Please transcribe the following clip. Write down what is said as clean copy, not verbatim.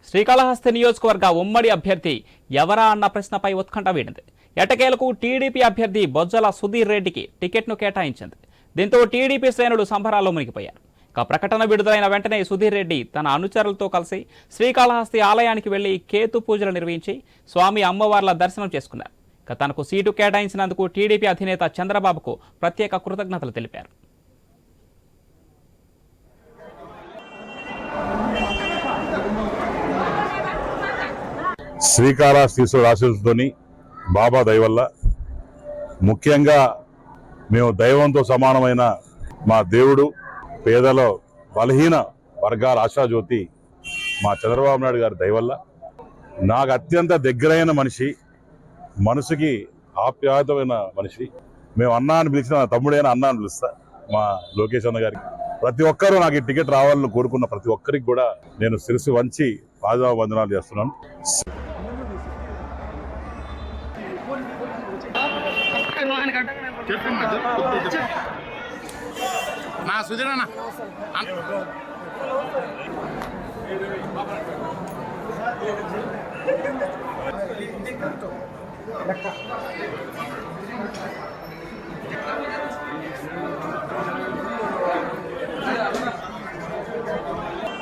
శ్రీకాళహస్తి నియోజకవర్గ ఉమ్మడి అభ్యర్థి ఎవరా అన్న ప్రశ్నపై ఉత్కంఠ వీడింది. ఎట్టకేలకు టీడీపీ అభ్యర్థి బొజ్జల సుధీర్ రెడ్డికి టికెట్ను కేటాయించింది. దీంతో టీడీపీ శ్రేణులు సంబరాల్లో మునిగిపోయారు. ప్రకటన విడుదలైన వెంటనే సుధీర్ రెడ్డి తన అనుచరులతో కలిసి శ్రీకాళహస్తి ఆలయానికి వెళ్లి కేతు పూజలు నిర్వహించి స్వామి అమ్మవార్ల దర్శనం చేసుకున్నారు. తనకు సీటు కేటాయించినందుకు టీడీపీ అధినేత చంద్రబాబుకు ప్రత్యేక కృతజ్ఞతలు తెలిపారు. శ్రీకాళహస్తీశ్వరుడు ఆశీస్సులతోని బాబా దయవల్ల ముఖ్యంగా మేము దైవంతో సమానమైన మా దేవుడు పేదల బలహీన వర్గాల ఆశాజ్యోతి మా చంద్రబాబు నాయుడు గారి దయవల్ల నాకు అత్యంత దగ్గరైన మనిషి, మనసుకి ఆప్యాయతమైన మనిషి. మేము అన్నా అని పిలిచిన తమ్ముడైన అన్నా అని పిలుస్తా మా లోకేష్ అన్న గారికి. ప్రతి ఒక్కరూ నాకు ఈ టికెట్ రావాలని కోరుకున్న ప్రతి ఒక్కరికి కూడా నేను శిరస్సు వంచి పాదావందనాలు చేస్తున్నాను. నా సుధీరన్న లెక్క